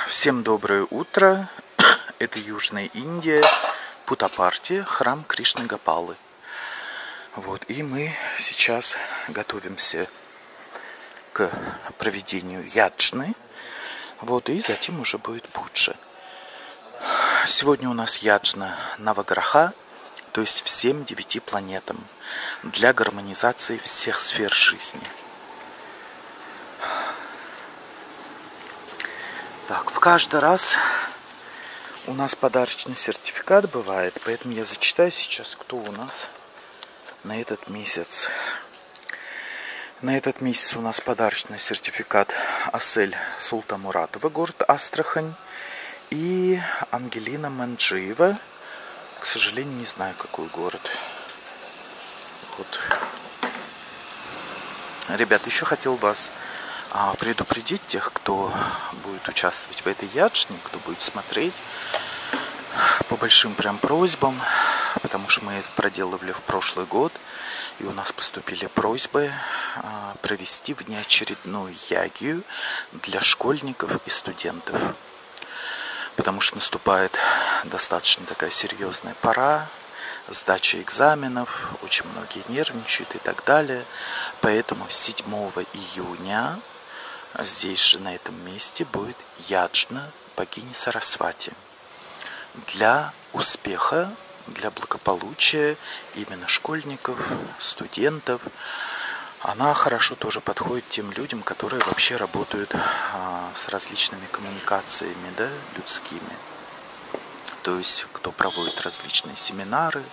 Всем доброе утро. Это Южная Индия, Путтапарти, храм Кришны Гопалы. Вот, и мы сейчас готовимся к проведению яджны. Вот, и затем уже будет пуджа. Сегодня у нас яджна Наваграха, то есть всем 9 планетам, для гармонизации всех сфер жизни. Так, в каждый раз у нас подарочный сертификат бывает, поэтому я зачитаю сейчас, кто у нас на этот месяц. На этот месяц у нас подарочный сертификат Асель Султамуратова, город Астрахань, и Ангелина Манджиева, к сожалению, не знаю, какой город. Вот. Ребят, еще хотел вас предупредить тех, кто будет участвовать в этой яджне, кто будет смотреть, по большим прям просьбам, потому что мы это проделывали в прошлый год, и у нас поступили просьбы провести внеочередную ягью для школьников и студентов, потому что наступает достаточно такая серьезная пора, сдача экзаменов, очень многие нервничают и так далее, поэтому 7 июня здесь же, на этом месте, будет яджна богини Сарасвати. Для успеха, для благополучия именно школьников, студентов. Она хорошо тоже подходит тем людям, которые вообще работают с различными коммуникациями, да, людскими. То есть, кто проводит различные семинары,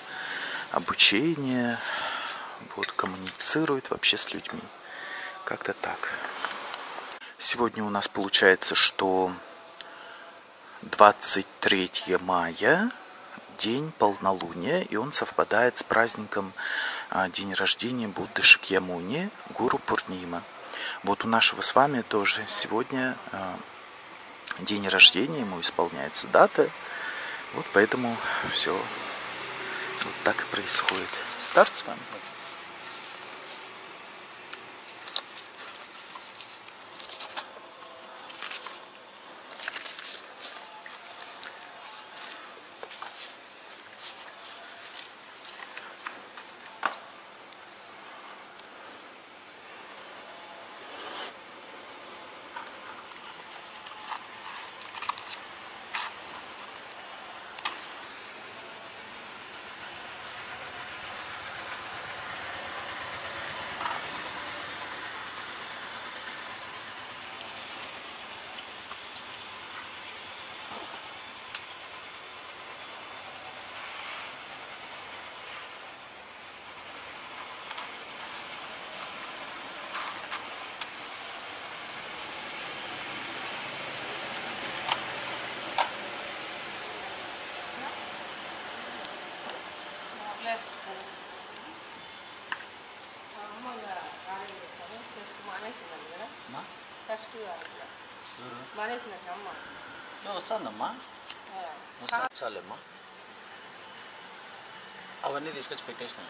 обучение, вот, коммуницирует вообще с людьми. Как-то так. Сегодня у нас получается, что 23 мая, день полнолуния, и он совпадает с праздником день рождения Будды Шакьямуни, Гуру Пурнима. Вот у нашего с вами тоже сегодня день рождения, ему исполняется дата, вот поэтому все вот так и происходит. Старт с вами. వస్తుందమ్మా చాలేమ్మా అవన్నీ తీసుకొచ్చి పెట్టేసినా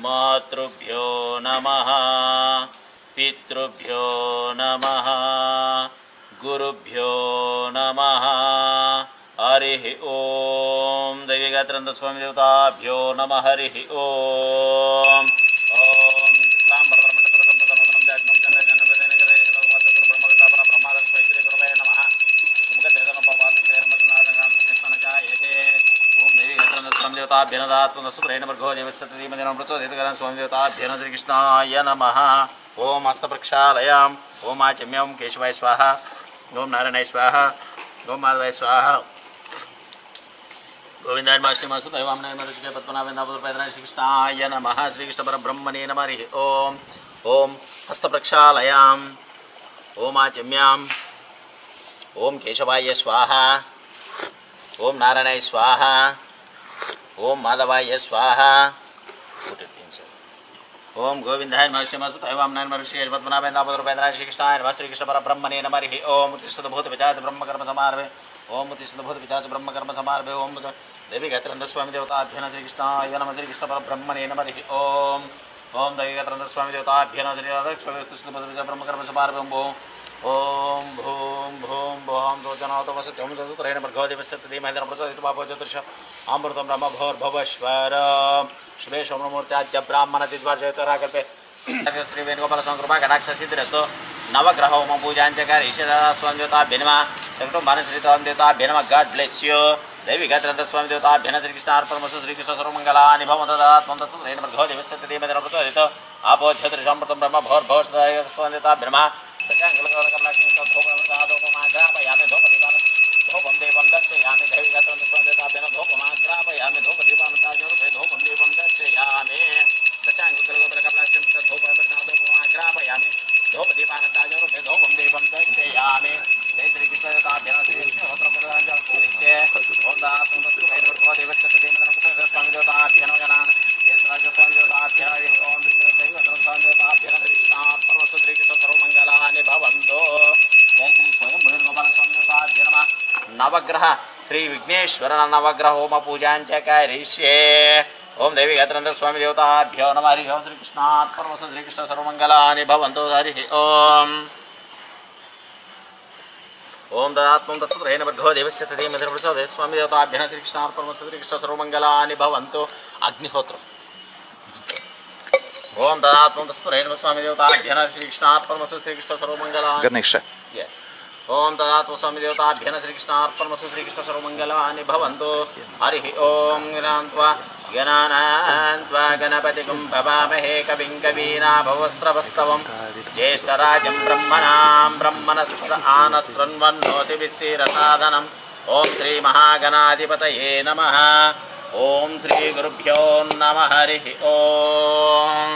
మాతృభ్యో నమః పితృభ్యో నమః గురుభ్యో నమః హరిః ఓం దైవీగాత్రంత స్వామి దేవతాభ్యో నమః హరిః ఓం ఓం ఇస్లాం स्वामी श्रीकृष्णाय नमः। ओम हस्तप्रक्षालयां ओम आचम्यं केशवाय स्वाहा ओम नारायणाय स्वाहा ओम माधवाय स्वाहा गोविंदाय मास्तु दैवामनाय मरुजय पद्मनाभेन्द्रपद्मनाय श्रीकृष्णाय नमः। श्रीकृष्ण परब्रह्मणे नमः। हरिः ओम ओम हस्तप्रक्षालयां ओम आचम्यां ओम केशवाय स्वाहा ఓం నారాయణాయ స్వాహ. ఓం మాధవాయ స్వాహ. ఓం గోవిందాయ నమః. శ్రీమస్తాయ నమః. పద్మనాభేంద్ర పద్మనాభేంద్ర శ్రీకృష్ణాయ నమః. శ్రీకృష్ణ పరబ్రహ్మణే నమః. ఓం ఉత్తిష్ఠత భూత విచార బ్రహ్మకర్మ సమారభే. ఓం ఉత్తిష్ఠత భూత విచార బ్రహ్మకర్మ సమారభే. ఓం దేవి గత్రంద స్వామి దేవతాభ్యన శ్రీకృష్ణాయ నమః. శ్రీకృష్ణ పరబ్రహ్మణే నమః. ఓం ఓం దేవి గత్రంద స్వామి దేవతాభ్యన శ్రీకృష్ణ భూత విచార బ్రహ్మకర్మ సమారభే. ఓం భూం భూం భోం దోచనాతో వసత్యం చతురేణ భర్గవదేవస్య మహేంద్ర ప్రచోదిత పాపో చతుర్ష అమృతం బ్రహ్మ భోర్భవశ్వర శుభే సోమమూర్త్యాద్య బ్రాహ్మణ దిద్వార్జయతరాకల్పే శ్రీ వేణుగోపాల సంకృపా కటాక్ష సిద్ధిరస్తు. నవగ్రహ హోమ పూజాంచకారి ఈశ్వరస్వామి దేవతాభ్య నమః. సకుటుంబాన శ్రీతాం దేవతాభ్య నమః. God bless you. దేవి గత్రంద స్వామి దేవతాభ్య నమః. శ్రీకృష్ణార్పణమస్తు. శ్రీకృష్ణ సర్వమంగళాని భవంతు. తదాత్మం తత్సత్రేణ భర్గవదేవస్య మహేంద్ర ప్రచోదిత ఆపో చతుర్షమృతం బ్రహ్మ భోర్భవస్వర స్వామి దేవతాభ్య నమః. నవగ్రహ శ్రీ విఘ్నేశ్వర నవగ్రహ హోమ పూజాంచ కరిష్యే. ఓం దేవి గత్రంద స్వామి దేవతాభ్యో నమః. హరి ఓం శ్రీకృష్ణార్పణమస్తు. శ్రీకృష్ణ సర్వమంగళాని భవంతు. హరి ఓం ఓం దదాత్మం తత్సత్రేణ భర్గవదేవస్య మహేంద్ర ప్రచోదిత స్వామి దేవతాభ్య నమః. శ్రీకృష్ణార్పణమస్తు. శ్రీకృష్ణ సర్వమంగళాని భవంతు. అగ్నిహోత్రం. ఓం దదాత్మం తత్సత్రేణ స్వామి దేవతాభ్య నమః. శ్రీకృష్ణార్పణమస్తు. శ్రీకృష్ణ సర్వమంగళాని గణేష. yes. ఓం తదాత్మ స్వామి దేవతాభ్య నమః. శ్రీకృష్ణార్పణమస్తు. శ్రీకృష్ణ సర్వమంగళాని భవంతు. హరి ఓం గణాన్త్వా గణానాన్త్వా గణపతిగుం భవామహే కవిం కవీనాభవస్త్రవస్తవం జ్యేష్ఠరాజం బ్రహ్మణాం బ్రహ్మణస్పద ఆనశృణ్వన్నోతి విశ్రీరసాదనం. ఓం శ్రీ మహాగణాధిపతయే నమః. ఓం శ్రీ గురుభ్యో నమః. హరి ఓం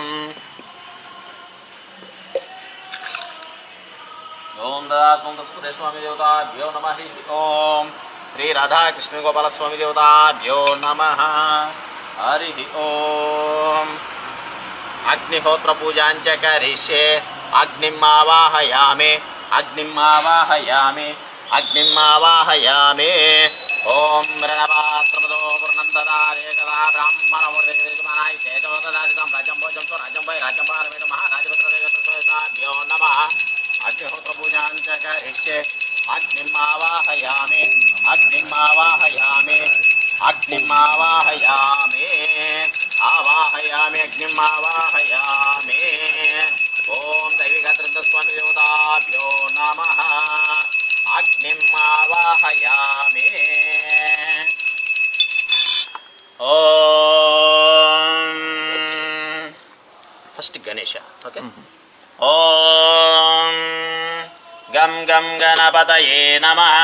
ఓం దదాత్మం తత్సత్రేణ స్వామి దేవతాభ్యో నమః. హరి ఓం శ్రీ రాధాకృష్ణ గోపాల స్వామి దేవతాభ్యో నమః. హరి ఓం అగ్నిహోత్ర పూజాంచ కరిష్యే. అగ్నిమావాహయామి. అగ్నిమావాహయామి. అగ్నిమావాహయామి. ఓం మృణపాత్రమదో పూర్ణం దదాదే కదా బ్రాహ్మణమూర్తిమనాయ చేతోదాదితం రాజం భోజం తో రాజం వై రాజం పారమేట మహారాజపత్రదేవతాభ్యో నమః. అగ్నిహోత్ర పూజాంచ కరిష్యే. అగ్నిమావాహయామి. అగ్నిమావాహయామి. అగ్నిమావాహయామి. ఆవాహయామి. అగ్నిమావాహయామి. ఓం దైవి గత్రంద స్వామి దేవతాభ్యో నమః. అగ్నిమావాహయామి. ఓం ఫస్ట్ గణేష. ఓకే. ఓం గం గం గణపతయే నమః.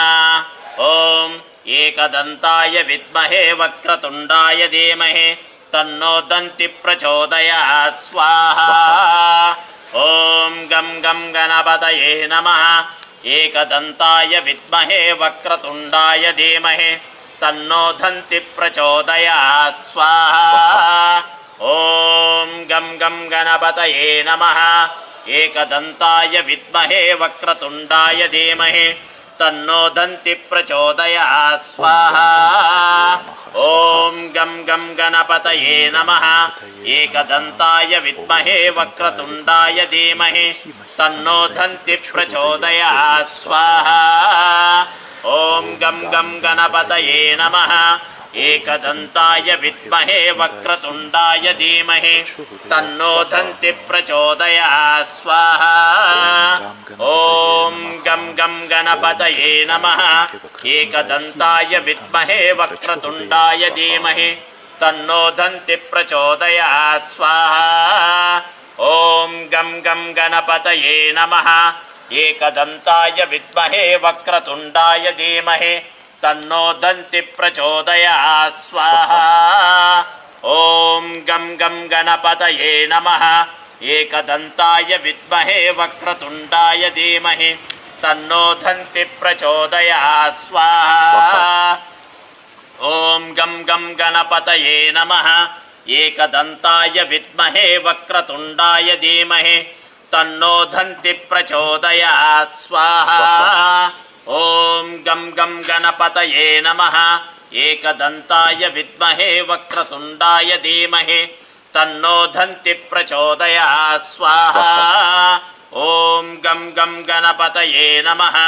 ఓం ఏకదంతాయ విద్మహే వక్రతుండాయ ధీమహి తన్నో దంతి ప్రచోదయాత్ స్వాహా. ఓం గం గం గణపతయే నమః. ఏకదంతాయ విద్మహే వక్రతుండాయ ధీమహి తన్నో దంతి ప్రచోదయాత్ స్వాహా. ఓం గం గం గణపతయే నమః. ఏకదంతాయ విద్మహే వక్రతుండాయ ధీమహి తన్నో దంతి ప్రచోదయాత్ స్వాహా. ఓం గం గం గణపతయే నమః. ఏకదంతాయ విద్మహే వక్రతుండాయ ధీమహి తన్నో దంతి ప్రచోదయాత్ స్వాహా. ఓం గం గం గణపతయే నమః. ఏకదంతాయ విద్మహే వక్రతుండాయ ధీమహి తన్నో దంతి ప్రచోదయాత్ స్వాహా. ఓం గం గం గణపతయే నమః. ఏకదంతాయ విద్మహే వక్రతుండాయ ధీమహి తన్నో దంతి ప్రచోదయాత్ స్వాహా. ఓం గం గం గణపతయే నమః. ఏకదంతాయ విద్మహే వక్రతుండాయ ధీమహి తన్నో దంతి ప్రచోదయాత్ స్వాహా. ఓం గం గం గణపతయే నమః. ఏకదంతాయ విద్మహే వక్రతుండాయ ధీమహి తన్నో దంతి ప్రచోదయాత్ స్వాహా. गं गं गणपतये नमः एकदन्ताय विद्महे वक्रतुण्डाय धीमहि तन्नो दन्ति प्रचोदयात् स्वाहा ॐ गं गं गणपतये नमः एकदन्ताय विद्महे वक्रतुण्डाय धीमहि तन्नो दन्ति प्रचोदयात् स्वाहा ॐ गं गं गणपतये नमः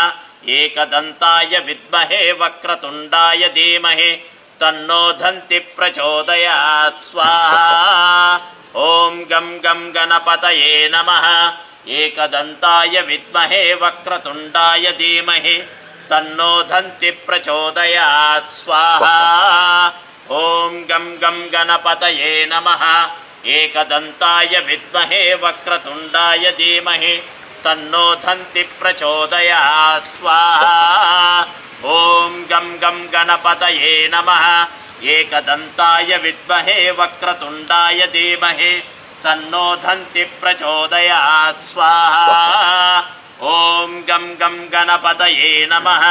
एकदन्ताय विद्महे वक्रतुण्डाय धीमहि तन्नो दन्ति प्रचोदयात् स्वाहा ॐ गं गं गणपतये नमः एकदन्ताय विद्महे वक्रतुण्डाय धीमहि तन्नो दन्ति प्रचोदयात् स्वाहा ॐ गं गं गणपतये नमः एकदन्ताय विद्महे वक्रतुण्डाय धीमहि तन्नो दन्ति प्रचोदयात् स्वाहा ॐ गं गं गणपतये नमः एकदन्ताय विद्महे वक्रतुण्डाय धीमहि तन्नो दन्ति प्रचोदयात् स्वाहा ॐ गं गं गणपतये नमः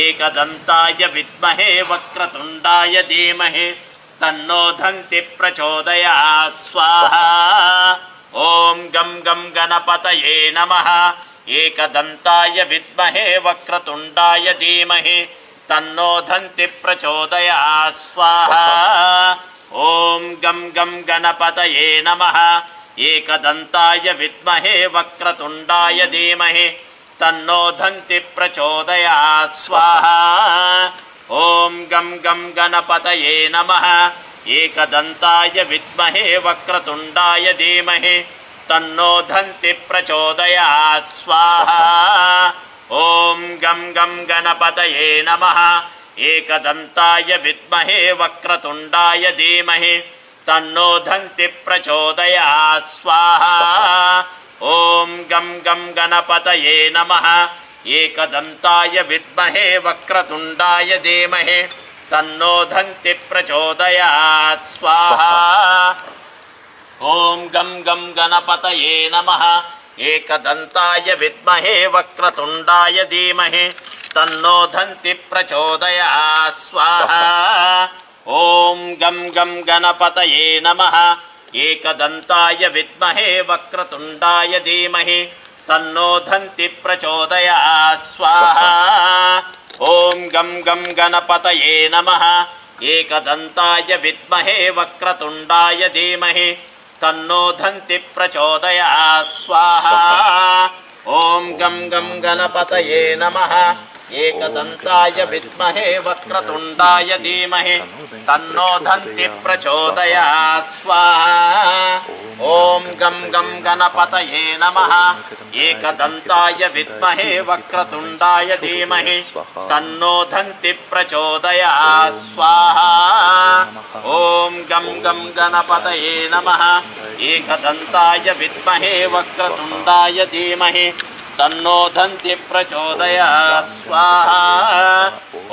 एकदन्ताय विद्महे वक्रतुण्डाय धीमहि तन्नो दन्ति प्रचोदयात् स्वाहा ॐ गं गं गणपतये नमः एकदन्ताय विद्महे वक्रतुण्डाय धीमहि तन्नो दन्ति प्रचोदयात् स्वाहा ॐ गं गं गणपतये नमः एकदन्ताय विद्महे वक्रतुण्डाय धीमहि तन्नो दन्ति प्रचोदयात् स्वाहा ॐ गं गं गणपतये नमः एकदन्ताय विद्महे वक्रतुण्डाय धीमहि तन्नो दन्ति प्रचोदयात् स्वाहा ॐ गं गं गणपतये नमः एकदन्ताय विद्महे वक्रतुण्डाय धीमहि तन्नो दन्ति प्रचोदयात् स्वाहा ॐ गं गं गणपतये नमः एकदन्ताय विद्महे वक्रतुण्डाय धीमहि तन्नो दन्ति प्रचोदयात् स्वाहा ॐ गं गं गणपतये नमः एकदन्ताय विद्महे वक्रतुण्डाय धीमहि तन्नो दन्ति प्रचोदयात् स्वाहा ॐ गं गं गणपतये नमः एकदन्ताय विद्महे वक्रतुण्डाय धीमहि तन्नो दन्ति प्रचोदयात् स्वाहा ॐ गं गं गणपतये नमः एकदन्ताय विद्महे वक्रतुण्डाय धीमहि तन्नो दन्ति प्रचोदयात् स्वाहा ॐ गं गं गणपतये नमः एकदन्ताय विद्महे वक्रतुण्डाय धीमहि तन्नो दन्ति प्रचोदयात् स्वाहा ॐ गं गं गणपतये नमः एकदन्ताय विद्महे वक्रतुण्डाय धीमहि तन्नो दन्ति प्रचोदयात् स्वाहा ॐ गं गं गणपतये नमः एकदन्ताय विद्महे वक्रतुण्डाय धीमहि तन्नो दन्ति प्रचोदयात् स्वाहा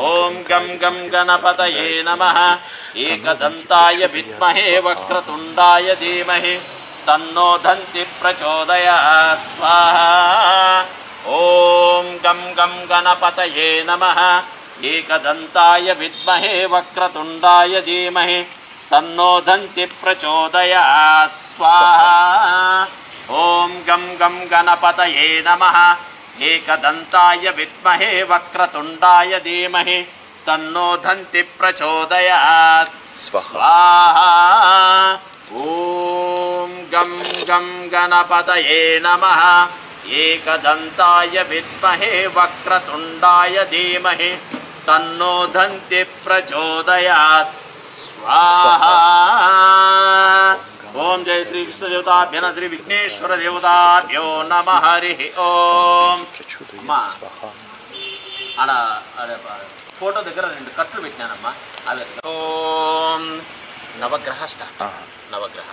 ॐ गं गं गणपतये नमः एकदन्ताय विद्महे वक्रतुण्डाय धीमहि तन्नो दन्ति प्रचोदयात् स्वाहा ॐ गं गं गणपतये नमः एकदन्ताय विद्महे वक्रतुण्डाय धीमहि तन्नो दन्ति प्रचोदयात् स्वाहा ॐ गं गं गणपतये नमः एकदन्ताय विद्महे वक्रतुण्डाय धीमहि तन्नो दन्ति प्रचोदयात् स्वाहा ॐ गं गं गणपतये नमः एकदन्ताय विद्महे वक्रतुण्डाय धीमहि तन्नो दन्ति प्रचोदयात् स्वाहा ओम जय श्री कृष्ण देवताभ्यो नमः श्री विघ्नेश्वर देवताभ्यो नमः हरिः ओम आడ फोटो దగ్గర రెండు కట్లు పెట్టానమ్మా అదే ఓం నవగ్రహ స్టార్ట్ నవగ్రహ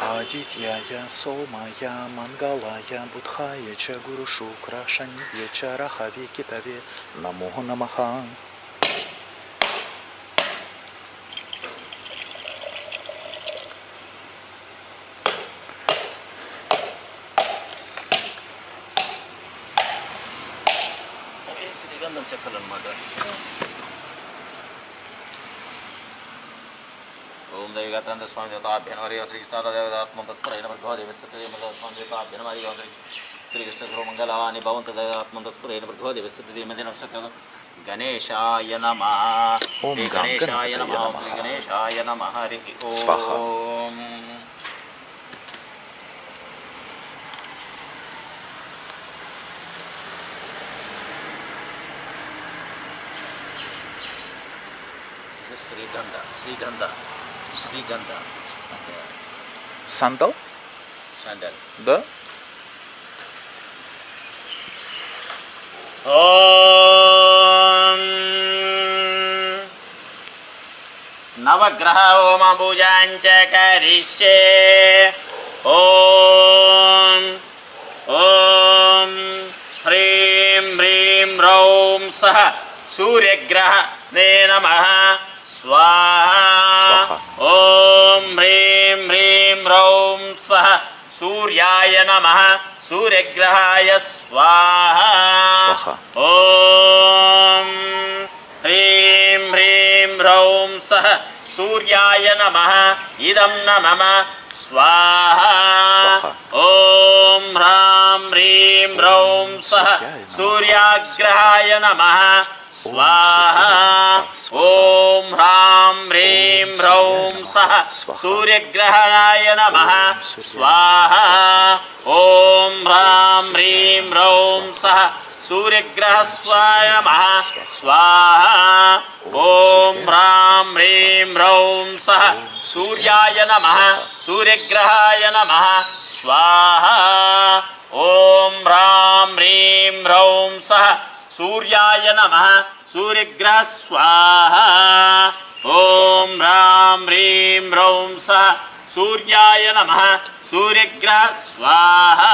Адитьяя, Сомая, Мангалая, Будхая, Ча Гуру Шукра, Шанье, Чарахаве, Китаве, Намо Намаха. శ్రీగంధం చెక్కలు అన్నమాట ओम दैवगात्रंद स्वामी देवताभ्यं नमः श्री कृष्ण देवतात्मं तत्पुरेण भर्गो देवस्य स्वामी देवताभ्यं नमः श्री कृष्ण सर्वमंगलानि भवन्तु देवतात्मं तत्पुरेण भर्गो देवस्य नमः गणेशाय नमः श्री गणेशाय नमः श्री गणेशाय नमः हरि ओम Srigandha. Sandal? Sandal. The? Om Navagraha Oma Pujancha Karishe. Om Hrim Hrim Raum Saha Suryagraha Ne Namaha स्वाहा ओम ह्रीं ह्रीं रौं सः सूर्याय नमः सूर्यग्रहाय स्वाहा ओम ह्रीं ह्रीं रौं सः सूर्याय नमः इदं न मम स्वाहा ओम ह्रां ह्रीं रौं सः सूर्याग्रहाय नमः स्वाहा ओम ह्रां ह्रीं रौं सः सूर्यग्रहणाय नमः स्वाहा ओम ह्रां ह्रीं रौं सः सूर्यग्रहस्वाय नमः स्वाहा ओम ह्रां ह्रीं रौं सः सूर्याय नमः सूर्यग्रहाय नमः स्वाहा ओम ह्रां ह्रीं रौं सः सूर्याय नमः सूर्यग्रह स्वाहा ओम ह्रां ह्रीं रौं सः सूर्याय नमः सूर्यग्रह स्वाहा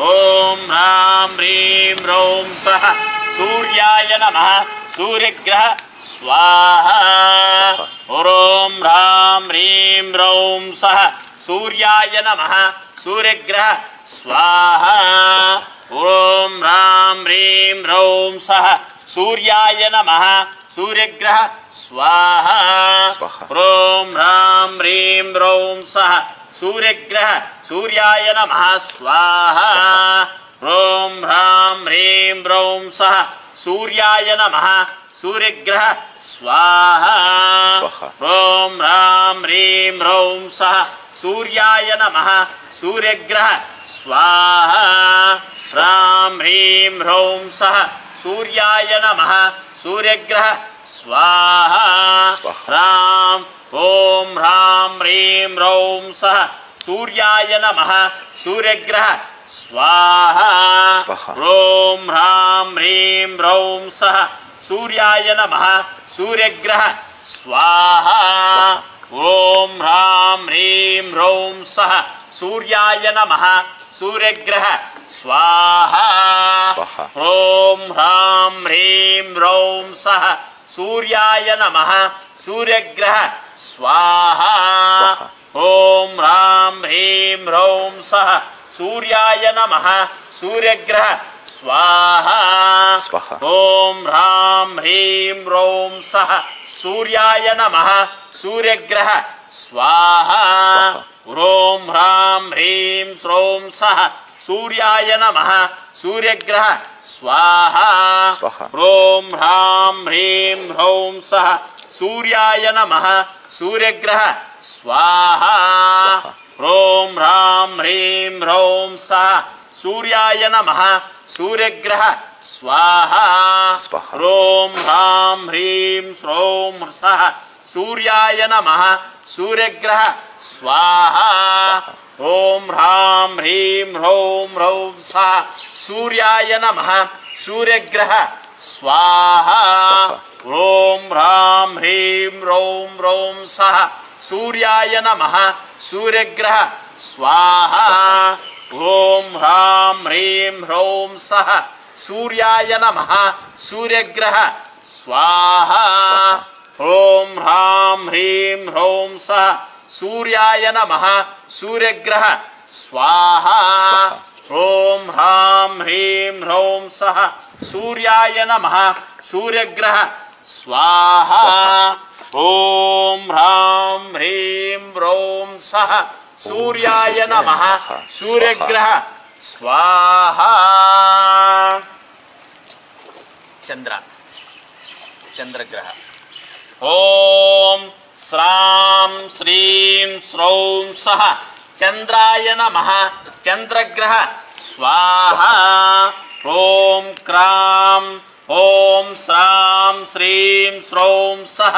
ओम ह्रां ह्रीं रौं सः सूर्याय नमः सूर्यग्रह स्वाहा ओम ह्रां ह्रीं रौं सः सूर्याय नमः सूर्यग्रह स्वाहा ओम ह्रां ह्रीं रौं सः सूर्याय नमः सूर्यग्रह स्वाहा ओम ह्रां ह्रीं रौं सः सूर्यग्रह सूर्याय नमः स्वाहा ओम ह्रां ह्रीं रौं सः सूर्याय नमः सूर्यग्रह स्वाहा ओम ह्रां ह्रीं रौं सः सूर्याय नमः सूर्यग्रह स्वाहा ह्रां ह्रीं रौं सः सूर्याय नमः सूर्यग्रह स्वाहा ह्रां ओम ह्रां ह्रीं रौं सः सूर्याय नमः सूर्यग्रह स्वाहा ओम ह्रां ह्रीं रौं सः सूर्याय नमः सूर्यग्रह स्वाहा ओम ह्रां ह्रीं रौं सः सूर्याय नमः सूर्यग्रह स्वाहा ओम ह्रां ह्रीं रौं सः सूर्याय नमः सूर्यग्रह स्वाहा ओम ह्रां ह्रीं रौं सः सूर्याय नमः सूर्यग्रह स्वाहा ओम ह्रां ह्रीं रौं सः सूर्याय नमः सूर्यग्रह स्वाहा ओम ह्रां ह्रीं रौं सः सूर्याय नमः सूर्यग्रह स्वाहा ओम ह्रां ह्रीं रौं सः सूर्याय नमः सूर्यग्रह स्वाहा ओम ह्रां ह्रीं रौं सः सूर्याय नमः सूर्यग्रह स्वाहा ओम ह्रां ह्रीं रौं सः सूर्याय नमः सूर्यग्रह स्वाहा ओम ह्रां ह्रीं रौं सः सूर्याय नमः सूर्यग्रह स्वाहा ओम ह्रां ह्रीं रौं सः सूर्याय नमः सूर्यग्रह स्वाहा ओम ह्रां ह्रीं रौं सः सूर्याय नमः सूर्यग्रह स्वाहा ओम ह्रां ह्रीं रौं सः सूर्याय नमः सूर्यग्रह स्वाहा ओम ह्रां ह्रीं रौं सः सूर्याय नमः सूर्यग्रह स्वाहा ॐ ह्रां ह्रीं ब्रौं सः सूर्याय नमः सूर्यग्रह स्वाहा चंद्रग्रह ॐ श्रां श्रीं श्रौं सः चंद्राय नमः चंद्रग्रह स्वाहा ॐ क्रां ॐ श्रां श्रीं श्रौं सः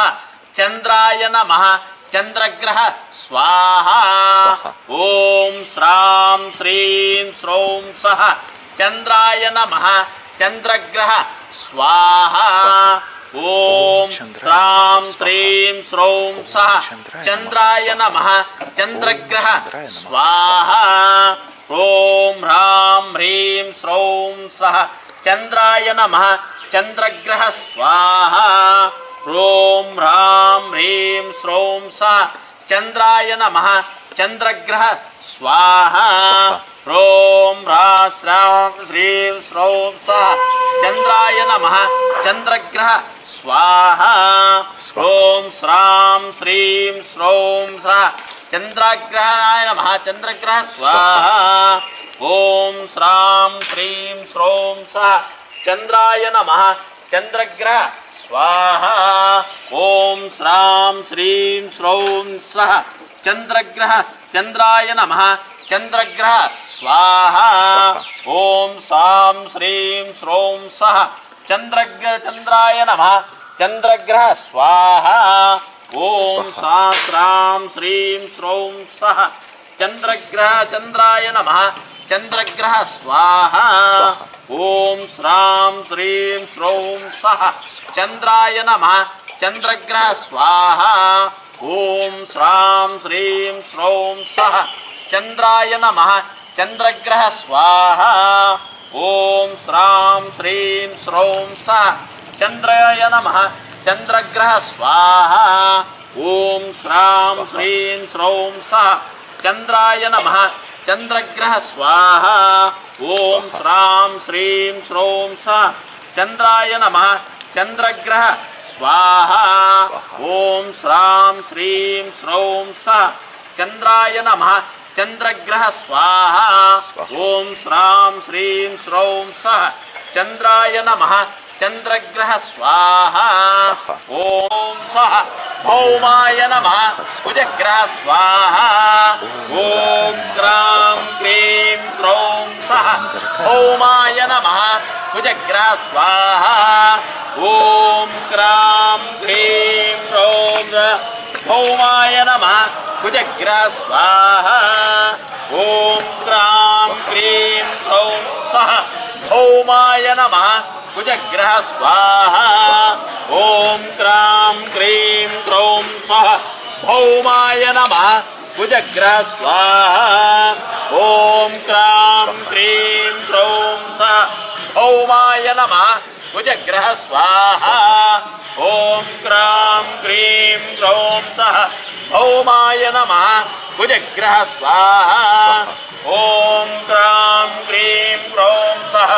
चंद्राय नमः चंद्रग्रह स्वाहा ॐ श्रां श्रीं श्रौं सः चंद्राय नमः चंद्रग्रह स्वाहा ॐ श्रां श्रीं श्रौं सः चंद्राय नमः चंद्रग्रह स्वाहा ॐ ह्रां ह्रीं श्रौं सः चंद्राय नमः चंद्रग्रह स्वाहा ॐ ह्रां ह्रीं श्रौं सः चंद्राय नमः चंद्रग्रह स्वाहा ॐ ह्रां श्रीं श्रौं सः चंद्राय नमः चंद्रग्रह स्वाहा ॐ श्रां श्रीं श्रौं सः चंद्रग्रहाय नमः चंद्रग्रह स्वाहा ॐ श्रां श्रीं श्रौं सः चंद्राय नमः चंद्रग्रह स्वाहा ॐ श्रां श्रीं श्रौं सः चंद्रग्रह चंद्राय नमः चंद्रग्रह स्वाहा ॐ श्रां श्रीं श्रौं सः चंद्राय नमः चंद्रग्रह स्वाहा ॐ श्रां श्रीं श्रौं सः चंद्राय नमः चंद्रग्रह स्वाहा ॐ श्रां श्रीं श्रौं सः चंद्राय नमः चंद्रग्रह स्वाहा ॐ श्रां श्रीं श्रौं सः चंद्राय नमः चंद्रग्रह स्वाहा ॐ श्रां श्रीं श्रौं सः चंद्राय नमः चंद्रग्रह स्वाहा ॐ श्रां श्रीं श्रौं सः चंद्राय नमः चंद्रग्रह स्वाहा ॐ श्रां श्रीं श्रौं सः चंद्राय नमः चंद्रग्रह स्वाहा ॐ श्रां श्रीं श्रौं सः चंद्राय नमः चंद्रग्रह स्वाहा ॐ श्रां श्रीं श्रौं सः चंद्राय नमः चंद्रग्रह स्वाहा ॐ सः भौमाय नमः कुजग्रह स्वाहा ॐ क्रां क्रीं क्रों सः भौमाय नमः कुजग्रह स्वाहा ॐ क्रां क्रीं क्रों भौमाय नमः कुजग्रह स्वाहा ॐ क्रां क्रीं क्रों सः भौमाय नमः कुजग्रह स्वाहा ॐ क्रां क्रीं क्रों सः भौमाय नमः कुजग्रह स्वाहा ॐ क्रां क्रीं क्रों सः भौमाय नमः कुजग्रह स्वाहा ॐ क्रां क्रीं क्रों सः भौमाय नमः कुजग्रह स्वाहा ॐ क्रां क्रीं क्रों सः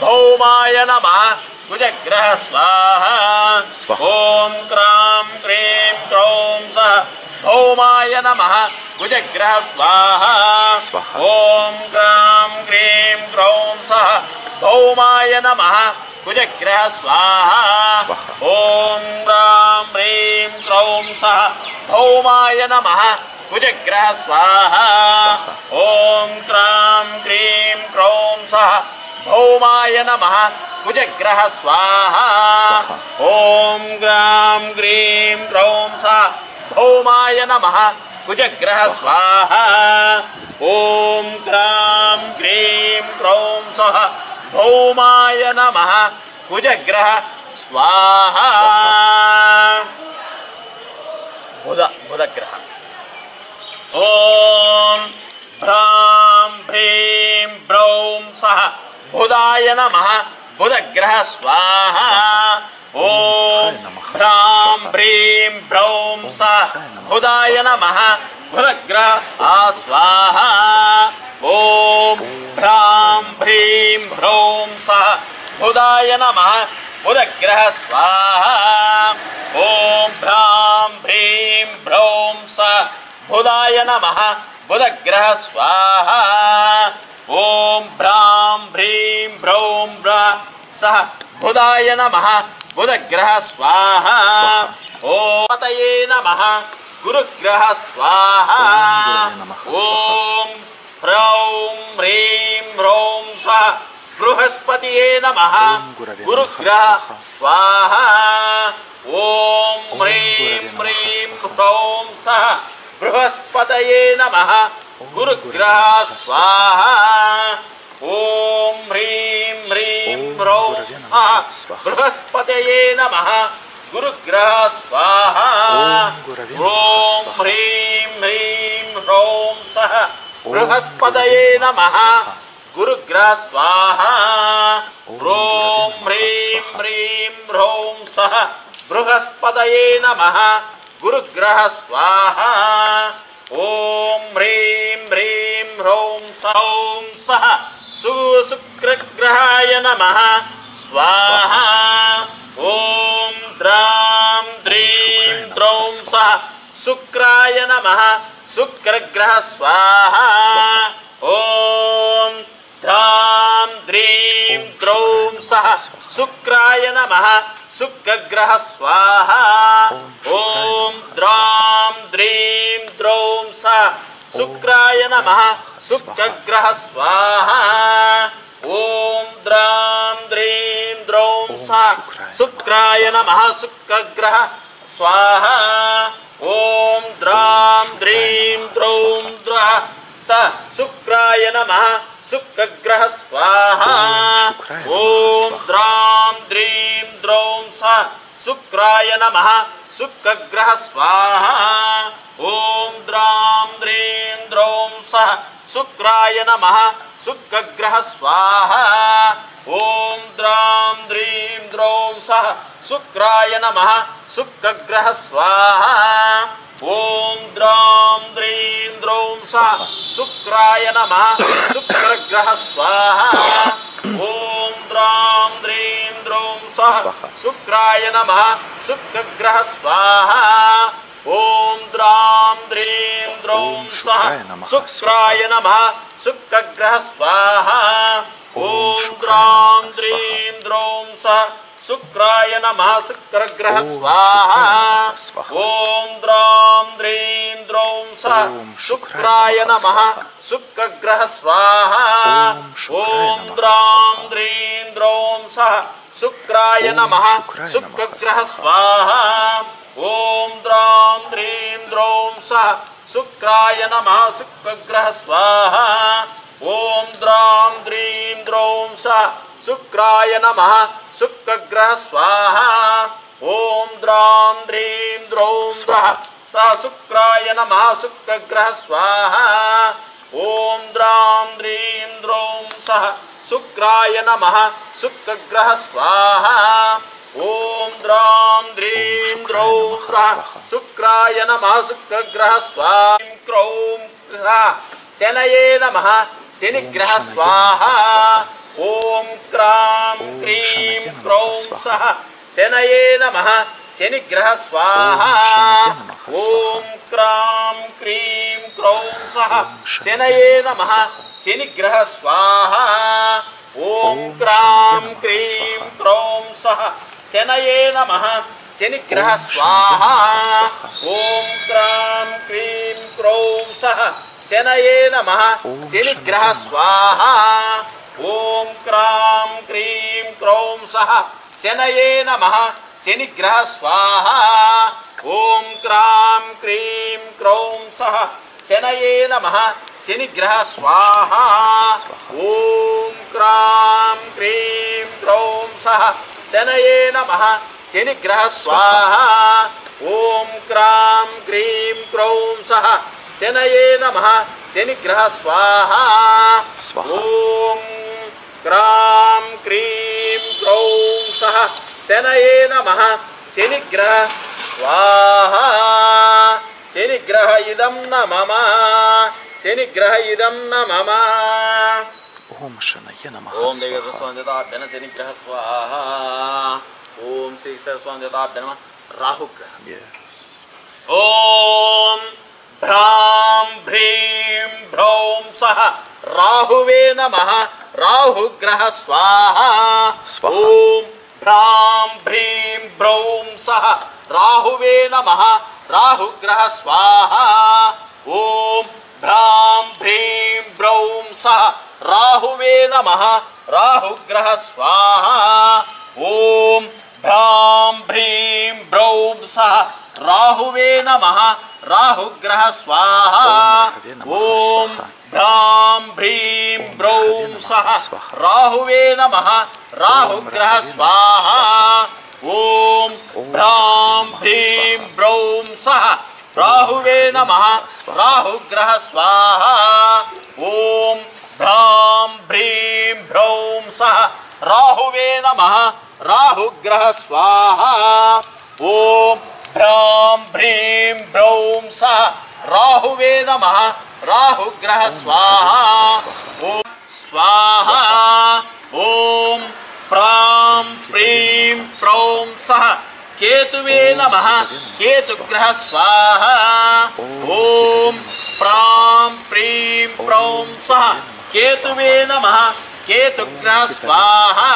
भौमाय नमः कुजग्रह स्वाहा ॐ क्रां क्रीं क्रों सः भौमाय नमः कुजग्रह स्वाहा ॐ क्रां क्रीं क्रों सः भौमाय नमः कुजग्रह स्वाहा ॐ क्रां क्रीं क्रों सः भौमाय नमः कुजग्रह स्वाहा ॐ क्रां क्रीं क्रों सः भौमाय नमः कुजग्रह स्वाहा ॐ क्रां क्रीं क्रों सः भौमाय नमः कुजग्रह स्वाहा ॐ क्रां क्रीं क्रों सः भौमाय नमः कुजग्रह स्वाहा बुधग्रह ॐ भ्रां भ्रीं ब्रौं सः बुधाय नमः बुधग्रह स्वाहा ॐ भ्रां भ्रीं ब्रौं सः बुधाय नमः बुधग्रह स्वाहा ॐ भ्रां भ्रीं ब्रौं सः बुधाय नमः बुधग्रह स्वाहा ఓం భ్రాం భ్రీం భ్రౌం స బుధాయ నమః బుధగ్రహ స్వాహ ఓం భ్రాం భ్రీం భ్రౌం స బుధాయ నమః బుధగ్రహ స్వాహ ఓం పతయే నమః గురుగ్రహ స్వాహ ఓం హ్రౌం హ్రీం హ్రౌం స బృహస్పతియే నమః గురుగ్రహ స్వాహ ఓం హ్రీం హ్రీం హ్రౌం స బృహస్పతయే నమః గురుగ్రహ స్వాహ ఓం హ్రీం హ్రీం హ్రౌం స బృహస్పతయే నమః గురుగ్రహ స్వాహ ఓం హ్రీం హ్రీం హ్రౌం స బృహస్పతయే నమః గురుగ్రహ స్వాహ ఓం హ్రీం హ్రీం హ్రౌం స బృహస్పతయే నమః గురుగ్రహ స్వాహ ఓం హ్రీం హ్రీం హ్రౌం స శుక్రగ్రహాయ నమః స్వాహ ఓం ద్రాం ద్రీం ద్రౌం స శుక్రాయ నమః శుక్రగ్రహ స్వాహ ఓం ద్రాం ద్రీం ద్రౌం స శుక్రాయ నమః శుక్రగ్రహ స్వాహ ఓం ద్రాం ద్రీం ద్రౌం స శుక్రాయ నమః శుక్రగ్రహ స్వాహ ఓం ద్రాం ద్రీం ద్రౌం స శుక్రాయ నమః శుక్రగ్రహ స్వాహ ఓం ద్రాం ద్రీం ద్రౌం స శుక్రాయ నమః శుక్రగ్రహ స్వాహ ఓం ద్రాం ద్రీం ద్రౌం స శుక్రాయ నమః శుక్రగ్రహ స్వాహ ఓం ద్రాం ద్రీం ద్రౌం స శుక్రాయ నమః శుక్రగ్రహ స్వాహ ఓం ద్రాం ద్రీం ద్రౌం స శుక్రాయ నమః శుక్రగ్రహ స్వాహ ఓం ద్రాం ద్రీం ద్రౌం స శుక్రాయ నమః శుక్రగ్రహ స్వాహ ఓం ద్రాం ద్రీం ద్రౌం స శుక్రాయ నమః శుక్రగ్రహ స్వాహ ఓం ద్రాం ద్రీం ద్రౌం స శుక్రాయ నమః శుక్రగ్రహ స్వాహ ఓం ద్రాం ద్రీం ద్రౌం స శుక్రాయ నమః శుక్రగ్రహ స్వాహ ఓం ద్రాం ద్రీం ద్రౌం స శుక్రాయ నమః శుక్రగ్రహ స్వాహ ఓం ద్రాం ద్రీం ద్రౌం స శుక్రాయ నమః శుక్రగ్రహ స్వాహ ఓం ద్రాం ద్రీం ద్రౌం స శుక్రాయ నమః శుక్రగ్రహ స్వాహ ఓం ద్రాం ద్రీం ద్రౌం స శుక్రాయ నమః శుక్రగ్రహ స్వాహ ఓం ద్రాం ద్రీం ద్రౌం స శుక్రాయ నమః శుక్రగ్రహ స్వాహ ఓం ద్రాం ద్రీం ద్రౌం స శుక్రాయ నమః శుక్రగ్రహ స్వాహ ఓం ద్రాం ద్రీం ద్రౌం శుక్రాయ నమః శుక్రగ్రహ స్వాహ క్రౌం శనయే నమః శనిగ్రహ స్వాహ ఓం క్రాం క్రీం క్రౌం సః శనయే నమః శనిగ్రహ స్వాహ ఓం క్రాం క్రీం క్రౌం సః శనయే నమః శనిగ్రహ స్వాహ ఓం క్రాం క్రీం క్రౌం సః శనయే నమః శనిగ్రహ స్వాహ ఓం క్రాం క్రీం క్రౌం సః శనయే నమః శనిగ్రహ స్వాహ ఓం క్రాం క్రీం క్రౌం సః శనయే నమః శనిగ్రహ స్వాహ ఓం క్రాం క్రీం క్రౌం సః శనయే నమః శనిగ్రహ స్వాహ ఓం క్రాం క్రీం క్రౌం సః శనయే నమః శనిగ్రహ స్వాహ ఓం క్రాం క్రీం క్రౌం సః శనయే నమః శనిగ్రహ స్వాహ ఓం క్రాం క్రీం క్రౌం సః శనయే నమః శనిగ్రహ స్వాహ శనిగ్రహ ఇదం న మమ శనిగ్రహ ఇదం న మమ ఓం శనయే నమః ఓం దేవత స్వందతాభ్యన శనిగ్రహ స్వాహ ओम श्री सरस्वती देवताभ्य नमः राहुग्रह Yes. ओम भ्रां भ्रीं भ्रौं सः राहुवे नमः राहुग्रह स्वाहा स्वाहा। ओम भ्रां भ्रीं भ्रौं सः राहुवे नमः राहुग्रह स्वाहा ओम भ्रां भ्रीं भ्रौं सः राहुवे नमः राहुग्रह स्वाहा ओम भ्रां भ्रीं भ्रौं सः राहुवे नमः राहुग्रह स्वाहा ओम भ्रां भ्रीं भ्रौं सः राहुवे नमः राहुग्रह स्वाहा ओम भ्रां भ्रीं भ्रौं सः राहुवे नमः राहुग्रह स्वाहा ओम भ्रां भ्रीं भ्रौं सः राहुवे नमः राहुग्रह स्वाहा ओम भ्रां भ्रीं भ्रौं सः राहुवे नमः राहुग्रह स्वाहा ओम स्वाहा ओम प्रां प्रीं प्रौं सः केतुवे नमः केतुग्रह स्वाहा ओम प्रां प्रीं प्रौं सः केतुवे नमः केतुग्रह स्वाहा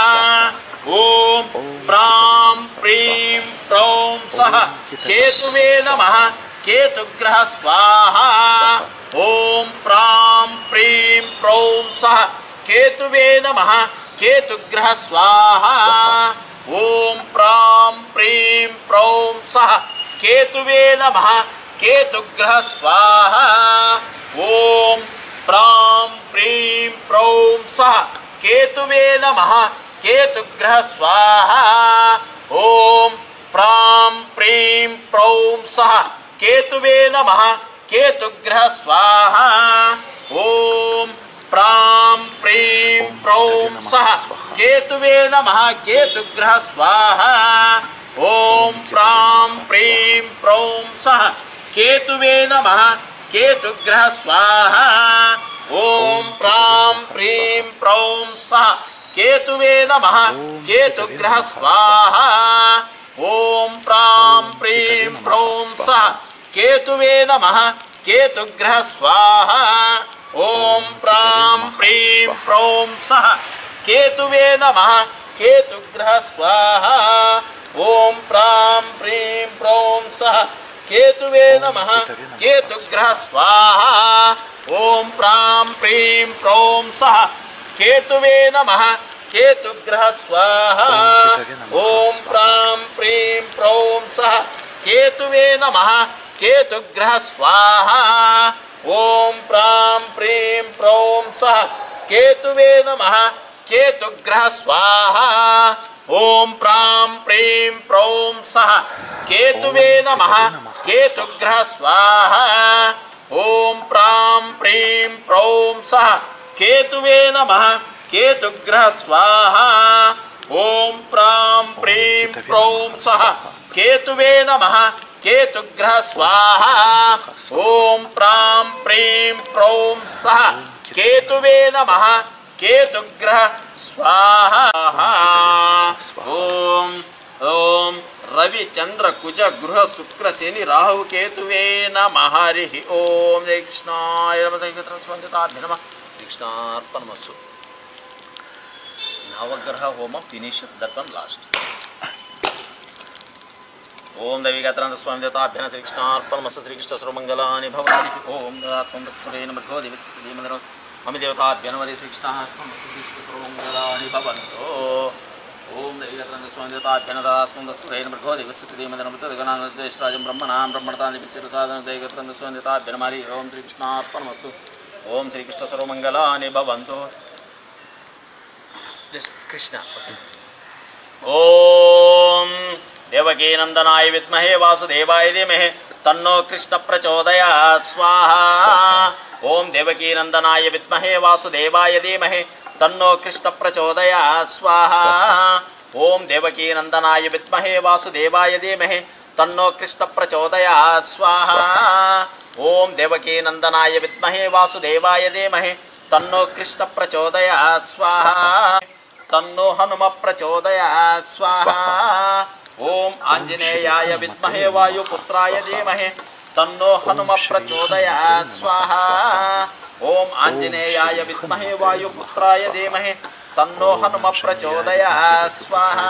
ओम प्रां प्रीं प्रौं सः केतुवे नमः केतुग्रह स्वाहा ओम प्रां प्रीं प्रौं सः केतुवे नमः केतुग्रह स्वाहा ओम प्रां प्रीं प्रौं सः केतुवे नमः केतुग्रह स्वाहा ओम प्रां प्रीं प्रौं सः केतुवे नमः केतुग्रह स्वाहा ओम प्रां प्रीं प्रौं सः केतुवे नमः केतुग्रह स्वाहा ओम प्रां प्रीं प्रौं सः केतुवे नमः केतुग्रह स्वाहा ओम प्रां प्रीं प्रौं सः केतुवे नमः केतुग्रह स्वाहा ओम प्रां प्रीं प्रौं सः केतुवे नमः केतुग्रह स्वाहा ओम प्रां प्रीं प्रौं सः केतुवे नमः केतुग्रह स्वाहा ओम प्रां प्रीं प्रौं सः केतुवे नमः केतुग्रह स्वाहा ओम प्रां प्रीं प्रौं सः केतुवे नमः केतुग्रह स्वाहा ओम प्रां प्रीं प्रौं सः केतुवे नमः केतुग्रह स्वाहा ओम प्रां प्रीं प्रौं सः केतुवे नमः केतुग्रह स्वाहा ओम प्रां प्रीं प्रौं सः केतुवे नमः केतुग्रह स्वाहा ओम प्रां प्रीं प्रौं सः केतुवे नमः केतुग्रह स्वाहा ओम प्रां प्रीं प्रौं सः केतुवे नमः केतुग्रह स्वाहा ओम प्रां प्रीं प्रौं सः केतुवे नमः केतुग्रह स्वाहा ओम प्रां प्रीं प्रौं सः केतुवे नमः केतुग्रह स्वाहा ओम ओम रवि चंद्र कुज गृह शुक्र शनि राहु केतुवे नमः हरि ओम जय कृष्णाय नमः नमः कृष्णार्पणमस्तु नवग्रह home finish that one last ओम देवी गात्रांत स्वामी देवताभ्यः श्री कृष्णार्पणमस्तु श्री कृष्ण सर्वमंगलानि भवन्तु ओम आत्मं तत्पुरेण मध्यो दिवसति मंदिरं मम देवताभ्यः नमः श्री कृष्णार्पणमस्तु श्री कृष्ण सर्वमंगलानि भवन्तु ओम देवी गात्रांत स्वामी देवताभ्यः नमः आत्मं तत्पुरेण मध्यो दिवसति मंदिरं तदगणां ज्येष्ठराजं ब्रह्मणां ब्रह्मणतानि विचिरसाधनं देवी गात्रांत स्वामी देवताभ्यः नमः ओम श्री कृष्णार्पणमस्तु ओम श्री कृष्ण सर्वमंगलानि भवन्तु कृष्ण ओम देवकी नंदनाय विद्महे वासुदेवाय धीमहि तन्नो कृष्ण प्रचोदयात् स्वाहा ओम देवकी नंदनाय विद्महे वासुदेवाय धीमहि तन्नो कृष्ण प्रचोदयात् स्वाहा ओम देवकी नंदनाय विद्महे वासुदेवाय धीमहि तन्नो कृष्ण प्रचोदयात् स्वाहा ओम देवकी नंदनाय विद्महे वासुदेवाय धीमहि तन्नो कृष्ण प्रचोदयात् स्वाहा तन्नो हनुम प्रचोदयात् स्वाहा ओम आंजनेयाय विद्महे वायुपुत्राय धीमहि तन्नो हनुम प्रचोदयात् स्वाहा ओम आंजनेयाय विद्महे वायुपुत्राय धीमहि तन्नो हनुम प्रचोदयात् स्वाहा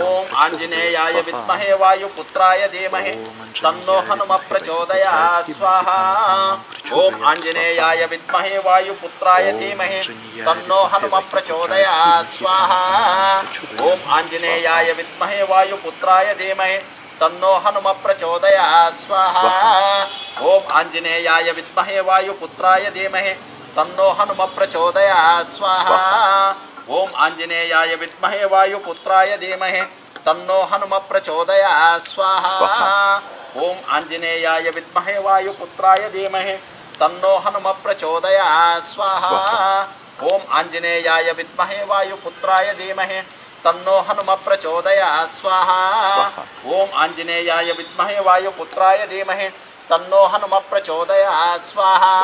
ओम आंजनेयाय विद्महे वायुपुत्राय धीमहि तन्नो हनुम प्रचोदयात् स्वाहा ओम आंजनेयाय विद्महे वायुपुत्राय धीमहि तन्नो हनुम प्रचोदयात् स्वाहा ओम आंजनेयाय विद्महे वायुपुत्राय धीमहि तन्नो हनुम प्रचोदयात् स्वाहा ओम आंजनेयाय विद्महे वायुपुत्राय धीमहि तन्नो हनुम प्रचोदयात् स्वाहा ओम आंजनेयाय विद्महे वायुपुत्राय धीमहि तन्नो हनुम प्रचोदयात् स्वाहा ओम आंजनेयाय विद्महे वायुपुत्राय धीमहि तन्नो हनुम प्रचोदयात् स्वाहा ओम आंजनेयाय विद्महे वायुपुत्राय धीमहि तन्नो हनुम प्रचोदयात् स्वाहा ओम आंजनेयाय विद्महे वायुपुत्राय धीमहि तन्नो हनुम प्रचोदयात् स्वाहा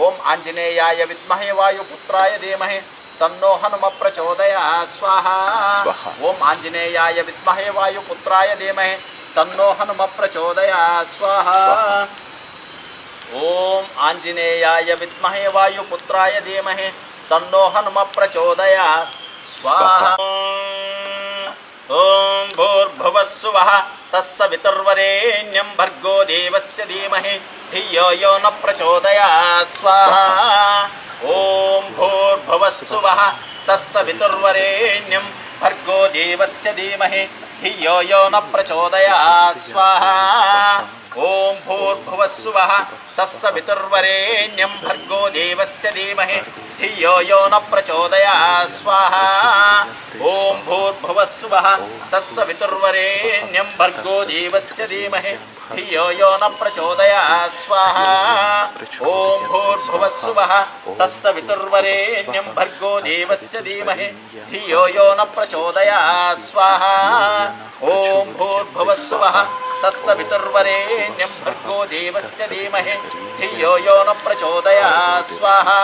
ओम आंजनेयाय विद्महे वायुपुत्राय धीमहि तन्नो हनुम प्रचोदयात् स्वाहा ओम आंजनेयाय विद्महे वायुपुत्राय धीमहि तन्नो हनुम प्रचोदयात् स्वाहा ओम आंजनेयाय विद्महे वायुपुत्राय धीमहि तन्नो हनुम प्रचोदयात् स्वाहा ओम भूर्भुवः स्वः तत्सवितुर्वरेण्यं भर्गो देवस्य धीमहि धियो यो न प्रचोदयात् स्वाहा ओम भूर्भुवः स्वः तत्सवितुर्वरेण्यं भर्गो देवस्य धीमहि धियो यो न प्रचोदयात् स्वाहा ओम भूर्भुवः स्वः तत्सवितुर्वरेण्यं भर्गो देवस्य धीमहि धियो यो न प्रचोदयात् स्वाहा ओम भूर्भुवः स्वः तत्सवितुर्वरेण्यं भर्गो देवस्य धीमहि धियो यो न प्रचोदयात् स्वाहा ओम भूर्भुवः स्वः तत्सवितुर्वरेण्यं भर्गो देवस्य धीमहि धियो यो न प्रचोदयात् स्वाहा ओम भूर्भुवः स्वः तत्सवितुर्वरेण्यं भर्गो देवस्य धीमहि धियो यो न प्रचोदयात् स्वाहा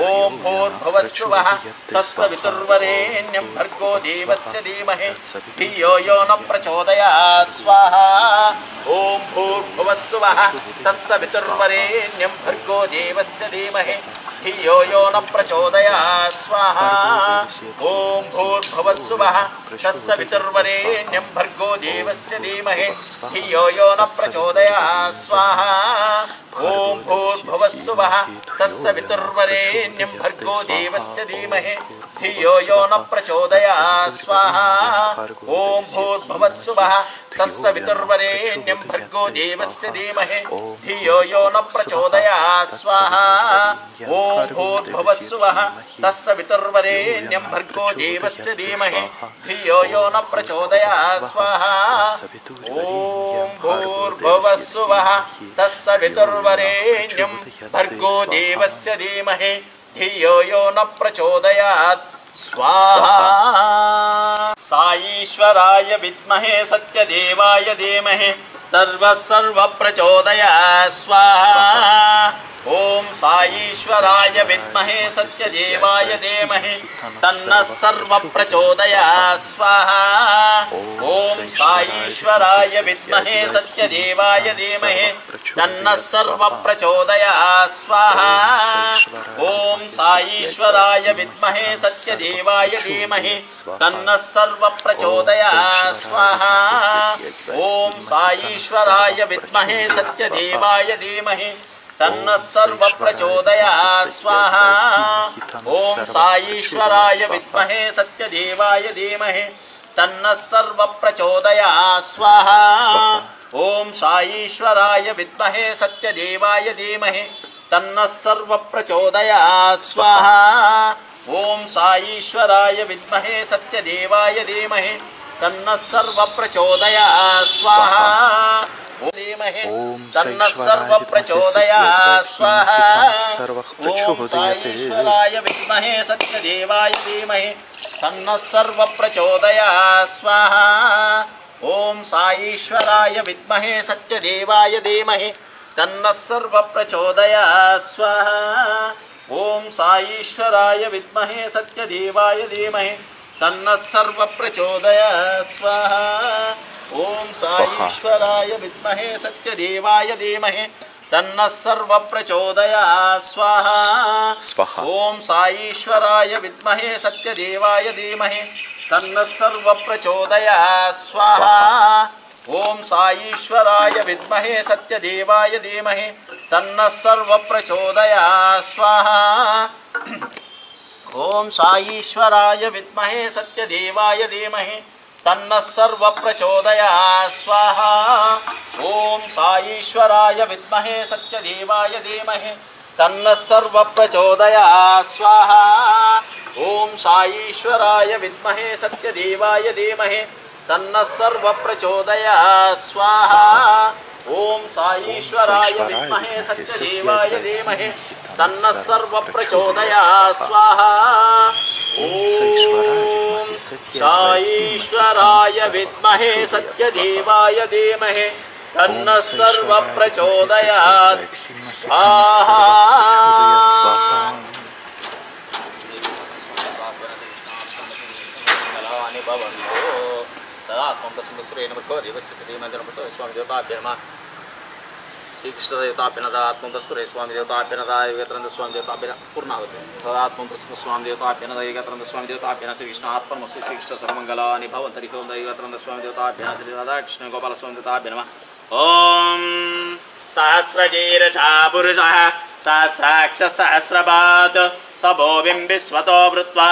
ओम भूर्भुवः स्वः तत्सवितुर्वरेण्यं भर्गो देवस्य धीमहि धियो यो न प्रचोदयात् स्वाहा ओम भूर्भुवः स्वः तत्सवितुर्वरेण्यं भर्गो देवस्य धीमहि धियो यो न प्रचोदयात् स्वाहा ओम भूर्भुवः स्वः तत्सवितुर्वरेण्यं भर्गो देवस्य धीमहि धियो यो न प्रचोदयात् स्वाहा ओम भूर्भुवः स्वः तत्सवितुर्वरेण्यं भर्गो देवस्य धीमहि धियो यो न प्रचोदयात् स्वाहा ओम भूर्भुवः स्वः तत्सवितुर्वरेण्यं भर्गो देवस्य धीमहि धियो यो न प्रचोदयात् स्वाहा ओम भूर्भुवः स्वः तत्सवितुर्वरेण्यं भर्गो देवस्य धीमहि धियो यो न प्रचोदयात् स्वाहा ओम भूर्भुवः स्वः तत्सवितुर्वरेण्यं भर्गो देवस्य धीमहि धियो यो न प्रचोदयात् स्वाहा साईश्वराय विद्महे सत्यदेवाय धीमहि सर्व प्रचोदयात् स्वाहा ओम साईश्वराय विद्महे सत्यदेवाय धीमहि तन्नः सर्व प्रचोदयात् स्वाहा ओम साईश्वराय विद्महे सत्यदेवाय धीमहि तन्नः सर्व प्रचोदयात् स्वाहा ओम साईश्वराय विद्महे सत्यदेवाय धीमहि तन्नः सर्व प्रचोदयात् स्वाहा ओम साईश्वराय विद्महे सत्यदेवाय धीमहि तन्नः सर्व प्रचोदयात् स्वाहा ओम साईश्वराय विद्महे सत्यदेवाय धीमहि तन्नः सर्व प्रचोदयात् स्वाहा ओम साईश्वराय विद्महे सत्यदेवाय धीमहि तन्नः सर्व प्रचोदयात् स्वाहा ओम साईश्वराय विद्महे सत्यदेवाय धीमहि तन्नः सर्व प्रचोदयात् स्वाहा धीमहि तन्नः सर्व प्रचोदयात् स्वाहा ओम साईश्वराय विद्महे सत्यदेवाय धीमहि तन्नः सर्व प्रचोदयात् स्वाहा ओम साईश्वराय विद्महे सत्यदेवाय धीमहि तन्नः सर्व प्रचोदयात् स्वाहा ఓం సాయీశ్వరాయ విద్మహే సత్యదేవాయ ధీమహి తన్నః సర్వ ప్రచోదయాత్ స్వాహా. ఓం సాయీశ్వరాయ విద్మహే సత్యదేవాయ ధీమహి తన్నః సర్వ ప్రచోదయాత్ స్వాహా. ఓం సాయీశ్వరాయ విద్మహే సత్యదేవాయ ధీమహి తన్నః సర్వ ప్రచోదయాత్ స్వాహా. ఓం సాయీశ్వరాయ విద్మహే సత్యదేవాయ ధీమహి తన్నః సర్వ ప్రచోదయాత్ స్వాహా. ఓం సాయీశ్వరాయ విద్మహే సత్యదేవాయ ధీమహి తన్నః సర్వ ప్రచోదయాత్ స్వాహా. ఓం సాయీశ్వరాయ విద్మహే సత్యదేవాయ ధీమహి తన్నః సర్వ ప్రచోదయాత్ స్వాహా. ఓం సాయీశ్వరాయ విద్మహే సత్యదేవాయ ధీమహి తన్నః సర్వ ప్రచోదయాత్ స్వాహా. ఓం సాయీశ్వరాయ విద్మహే సత్యదేవాయ ధీమహి తన్నః సర్వ ప్రచోదయాత్ స్వాహా. ఓం సాయీశ్వరాయ విద్మహే సత్యదేవాయ ధీమహి తన్నః సర్వ ప్రచోదయాత్ స్వాహా. స్వామి దేవతాభ్యర్మ శ్రీకృష్ణ దేవతాభ్యనదాత్మంతస్వరే స్వామి దేవతాభ్యనదాయగత్రంద స్వామి దేవతాభ్యన పూర్ణావతి తదాత్మంతస్మ స్వామి దేవతాభ్యనదయగత్రంద స్వామి దేవతాభ్యన శ్రీకృష్ణార్పణమస్తు శ్రీకృష్ణ సర్వమంగళాని భవంతు హరి ఓం దైవత్రంద స్వామి దేవతాభ్యన శ్రీ రాధాకృష్ణ గోపాల స్వామి దేవతాభ్యనమ. ఓం సహస్రజీరషా పురుషః సహస్రాక్ష సహస్రపాత్ సభో బింబిస్వతో వృత్వా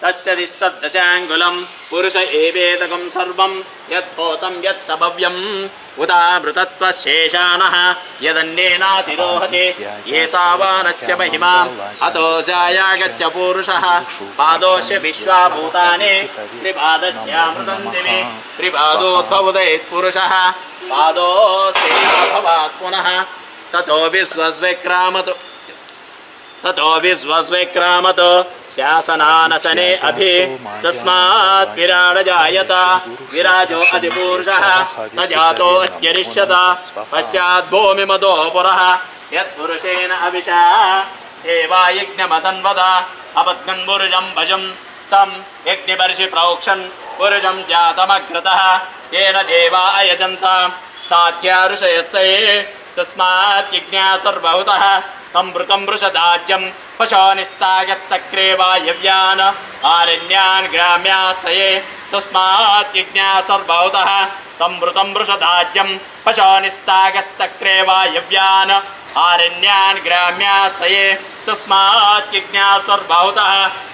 తస్యదిస్తద్దశాంగులం పురుష ఏవేదకం సర్వం యద్భూతం యత్సభవ్యం ఉదామృతత్వశేషానః యదన్యేనాతిరోహతే ఏతావానస్య మహిమా అతో జాయాగచ్చ పూరుషః పాదోస్య విశ్వాభూతాని త్రిపాదస్యామృతం దివి త్రిపాదోద్భవుదయత్ పురుషः పాదోస్యేనాభవాత్ పునః తతో విశ్వస్విక్రామత్ శాసనానసనే అభి తస్మాత్ విరాడ జాయత విరాజో అధిపూరుషః స జాతో అత్యరిష్యత పశ్చాత్ భూమిమదో పురః యత్పురుషేణ అవిషా దేవాయజ్ఞమతన్వద అపద్గన్ పురుషం భజం తం యజ్ఞపర్షి ప్రోక్షన్ పురుషం జాతమగ్రతః తేన దేవా అయజంత సాధ్యా ఋషయస్సయే తస్మాత్ యజ్ఞా సర్వహుతః సంవృతం వృషదాజ్యం పశోనిస్తాగస్తక్రే వాయవ్యాన్ ఆరణ్యాన్ గ్రామ్యాత్సయే తస్మాత్ యజ్ఞా సర్వహుతః సంవృతం వృషదాజ్యం పశోనిస్తాగస్తక్రే వాయవ్యాన్ ఆరణ్యాన్ గ్రామ్యాత్సయే తస్మాత్ యజ్ఞా సర్వహుతః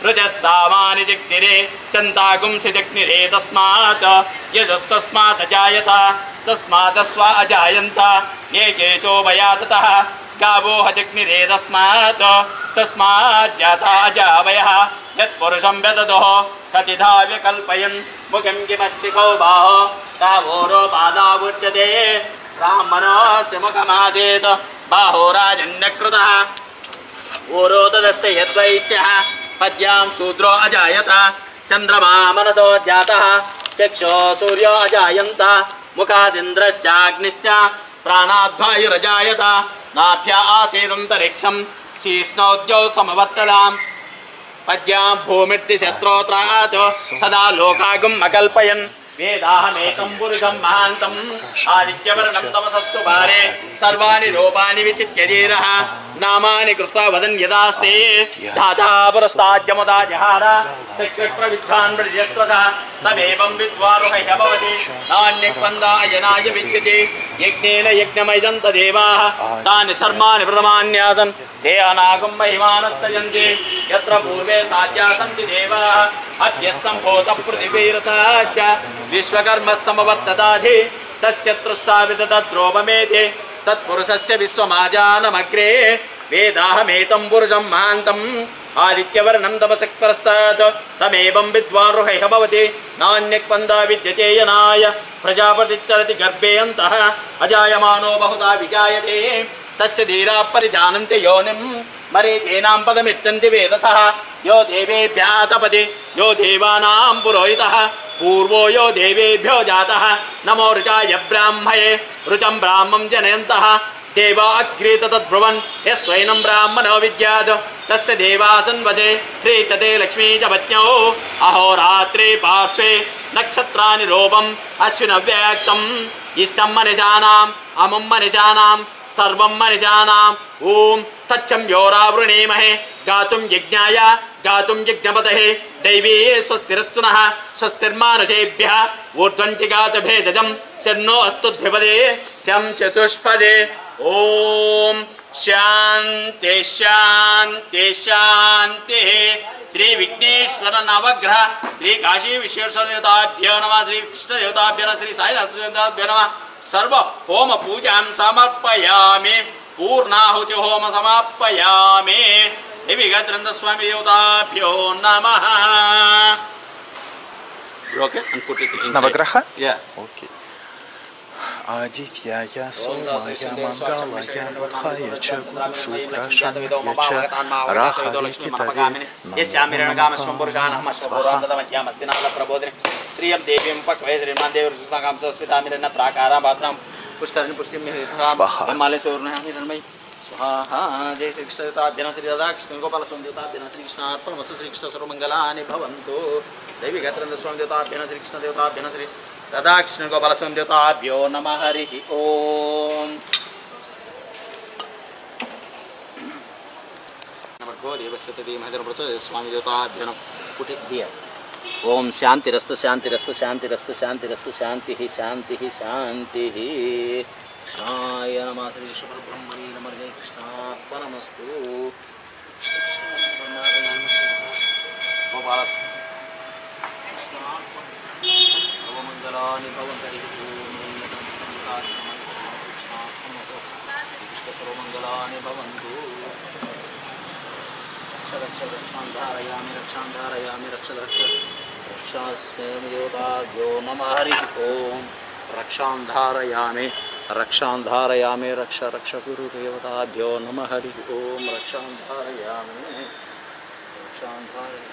రుజస్సామాని జగ్నిరే చంతాగుంసి జగ్నిరే తస్మాత్ యజస్తస్మాత్ అజాయత తస్మాతస్వ అజాయంత ఏకేచో వయాతతః गावो हजग्निरे तस्मात् जाता अजावयः यत्पुरुषं व्यददोः कतिधा व्यकल्पयन् मुखं किमस्सिखो बाहो तावोरो पादावुच्यते ब्राह्मणस्य मुखमासीत् बाहो राजन्यकृतः ओरो तदस्य यद्वैस्यः पद्यां शूद्रो अजायत चन्द्रमा मनसो जातः चक्षो सूर्यो अजायन्त मुखादिन्द्रश्चाग्निश्च प्राणाद्वायुरजायत नाभ्या आसीदन्तरिक्षं शीर्ष्णोद्यौ समवर्तताम् पद्यां भूमिर्दिशस्त्रोत्रात् तदा लोकागुम् अकल्पयन् वेदाहमेकं पुरुषं महान्तम् आदित्यवर्णं तमसस्तु भारे सर्वाणि रूपाणि विचित्य धीरः नामानि कृत्वा वदन् यदास्ते धाता पुरस्ताद्यमुदा जहार सकृत्प्रविद्वान् वृजस्त्वतः तमेवं विद्वारुहैः भवति नान्यक्पन्दायनाय विद्यते यज्ञेन यज्ञमयजन्त देवाः तानि धर्माणि प्रथमान्यासन् ते अनागं महिमानः सयन्ति यत्र पूर्वे साध्या सन्ति देवाः अद्य सम्भूतः पृथिवीरसा च विश्वकर्मः समवर्तताधि तस्य तृष्टाविदतद्रोपमेति तत्पुरुषस्य विश्वमाजानमग्रे वेदाहमेतं पुरुषं महान्तम् आदित्यवर्णं तमसक्परस्तात् तमेवं विद्वारुहैः भवति नान्यक्पन्दा विद्यते यनाय प्रजापतिश्चरति गर्भे अन्तः अजायमानो बहुधा विजायते तस्य धीराः परिजानन्ति योनिं मरीचीनां पदमिच्छन्ति वेदसः यो देवेभ्यः तपति यो देवानां पुरोहितः पूर्वो यो देवेभ्यो जातः नमो ऋचाय ब्राह्मये ऋचं ब्राह्मं जनयन्तः देवा अग्रे तद्ब्रुवन् यस्त्वैनं ब्राह्मणो विद्यात् तस्य देवासन्वसे ह्रीचते लक्ष्मी च पत्न्यौ अहोरात्रे पार्श्वे नक्षत्राणि रूपम् अश्विनव्यक्तम् इष्टं मनिषाणाम् अमुं मनिषाणाम् सर्वं मनिषाणाम् ॐ तच्छं योरावृणीमहे गातुं यज्ञाय गातुं यज्ञपतये दैवी स्वस्तिरस्तु नः स्वस्तिर्मानुषेभ्यः ऊर्ध्वं च गातभेषजं शन्नो अस्तुद्भिपदे शं चतुष्पदे ॐ शान्ति शान्ति शान्तिः श्री विघ्नेश्वर नवग्रह श्री काशी विश्वेश्वर देवताभ्यो नमः श्री कृष्ण देवताभ्यो नमः श्री साईनाथ देवताभ्यो नमः सर्व होम पूजां समर्पयामि पूर्णाहुति होम समापयामि देवी गद्रंदस्वामी देवताभ्यो नमः. Okay, and put it inside. Navagraha? Yes. Okay. Адитьяя, Сомая, Мангалая, Вадхая, Чагушу, Прашанья, Рахари, Китари, श्रियं देवीं पक्वे श्रीमान देव सुतागाम सस्मितामिरन प्राकारा भात्रम पुष्करिणी पुष्टिं हिमालय सौर्णयामिरन्मयी स्वाहा. जय श्री कृष्ण देवताभ्यः श्री राधा कृष्ण गोपाल स्वामी देवताभ्यः श्री कृष्णार्पणमस्तु. श्री कृष्ण सर्वमंगलानि भवन्तु. देवी गात्रंद स्वामी देवताभ्यः श्री कृष्ण देवताभ्यः श्री राधा कृष्ण गोपाल स्वामी देवताभ्यो नमः. हरिः ओम. नमो देवस्य तदीमहि प्रचोदयात् स्वामी देवताभ्यो नमः. Put it here. ओम शांतिरस्तु शांतिरस्तु शांतिरस्तु शांतिरस्तु शांति शांति शांति. कृष्णाय नमः. श्री विष्णु परब्रह्मणे नमः. जय कृष्णार्पणमस्तु. गोपाल सर्वमंगलानि भवन्तु. कृष्ण सर्वमंगलानि भवन्तु. रक्ष रक्षान्धारयामि रक्षान्धारयामि रक्ष रक्ष रक्षास्मि देवताभ्यो नमः. हरिः ओम. रक्षान्धारयामि रक्षान्धारयामि रक्ष रक्ष गुरुदेवताभ्यो नमः. हरिः ओम. रक्षान्धारयामि रक्षान्धारयामि.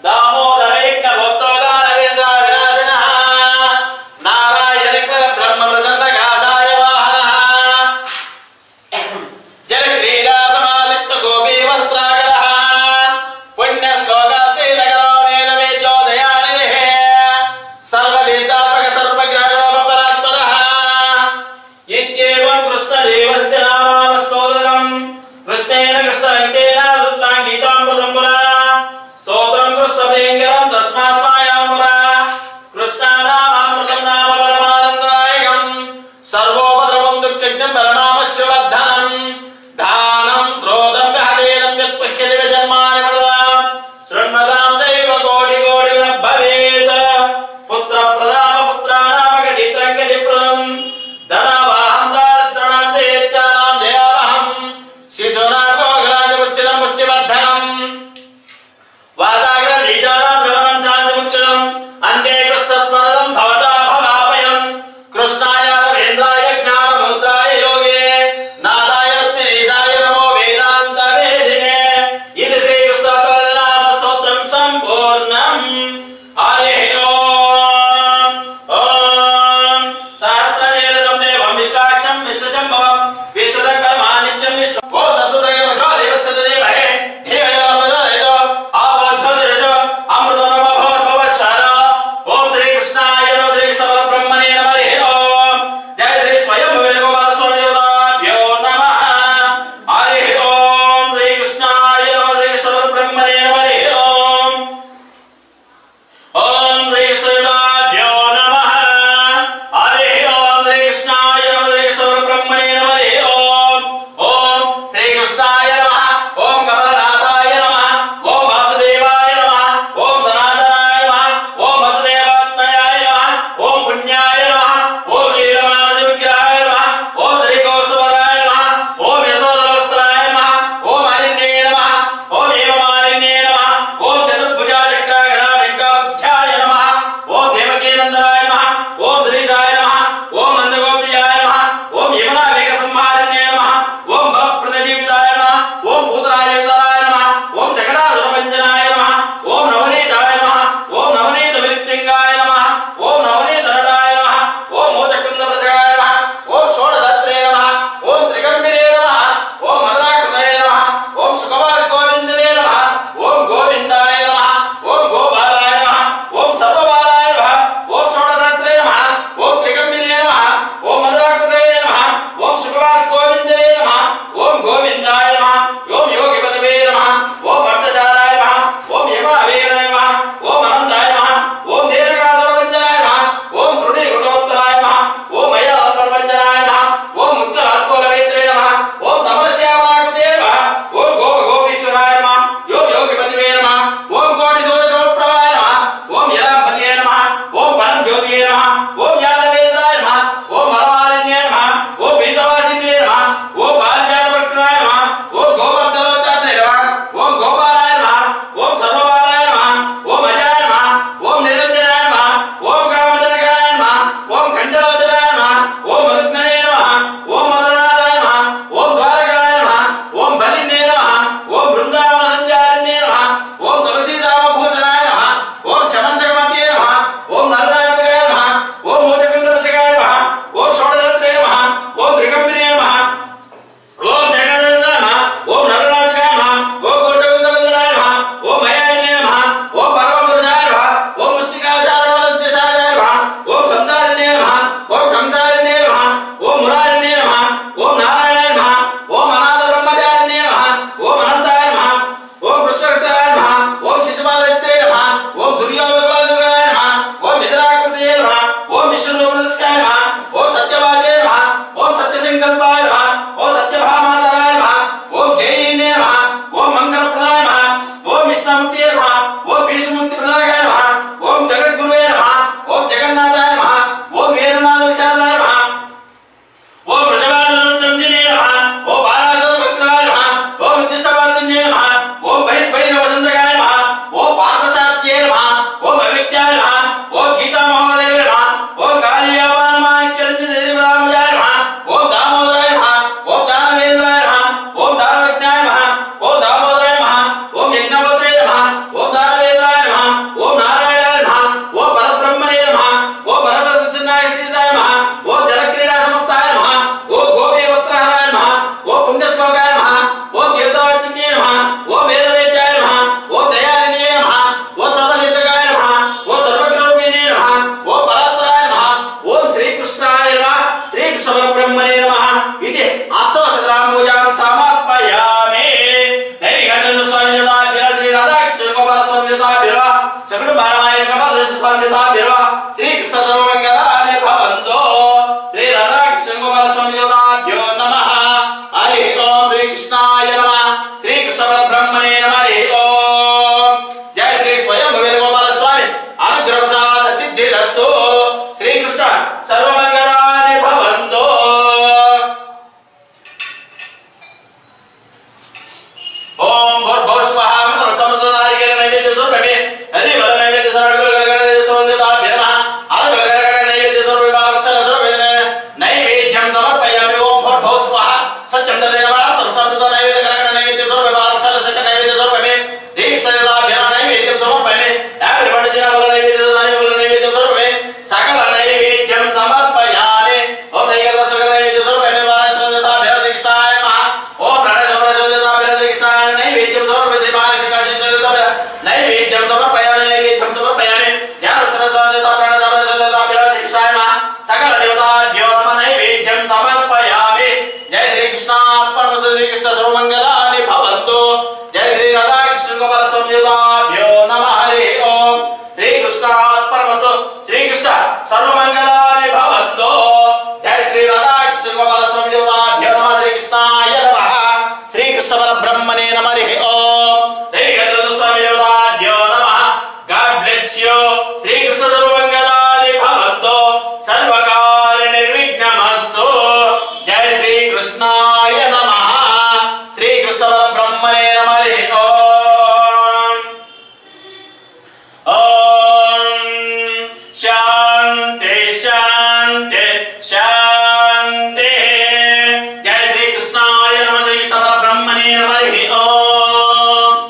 Damodarai सकट बारमायन कपाल रसस्पंदिता बिरवा श्री कृष्ण सर्वमंगलानि भवन्तु श्री राधा कृष्ण गोपाल स्वामी देवताभ्यो नमः हरि ओम श्री कृष्णाय नमः श्री कृष्ण परब्रह्मणे नमः हरि ओम जय श्री स्वयं गोपाल स्वामी अनुग्रह प्रसाद सिद्धिरस्तु श्री कृष्ण सर्वमंगलानि भवन्तु ओम भूर्भुवः स्वः मंत्र समृद्धनाय के नैवेद्य स्वरूपे हरि बल नैवेद्य सर्वगण सोंदिता बिरवा अलगण नैवेद्य स्वरूपे बालक्षण स्वरूपे नैवेद्यं समर्पयामि ओम भूर्भुवः स्वः सत्यं ददेन मंत्र समृद्ध नैवेद्य स्वरूपे बालक्षण सत्य नैवेद्य स्वरूपे दीक्षयता बिरवा नैवेद्यं समर्पयामि everybody जन बल नैवेद्य स्वरूपे सकल नैवेद्यं समर्पयामि ओम दैव सकल नैवेद्य स्वरूपे बालक्षणता बिरवा दीक्षाय नमः ओम प्रणय समरसोदिता बिरवा दीक्षाय नैवेद्यं समर्पयामि नैवेद्यं समर्पयामि नैवेद्यं समर्पयामि ज्ञान सरसोदिता प्रणय समरसोदिता बिरवा दीक्षाय नमः सकल देवताभ्यो नमः नैवेद्यं समर्पयामि जय श्री कृष्णार्पणमस्तु श्री कृष्ण सर्वमंगलानि भवन्तु जय श्री राधा कृष्ण गोपाल स्वामी देवताभ्यो नमः हरि ओम श्री कृष्णार्पणमस्तु श्री कृष्ण सर्वमंगलानि भवन्तु जय श्री राधा कृष्ण गोपाल स्वामी देवताभ्यो नमः श्री कृष्णाय नमः श्री कृष्ण परब्रह्मणे नमः हरि ओम देवी स्वामी देवताभ्यो नमः God bless you Shri Krishna सर्वमंगलानि भवन्तु सर्वकार्य निर्विघ्नमस्तु जय श्री कृष्णाय नमः श्री कृष्ण परब्रह्मणे नमः हरि ओम ओम शांति शांति शांति जय श्री कृष्णाय नमः श्री कृष्ण परब्रह्मणे नमः हरि ओम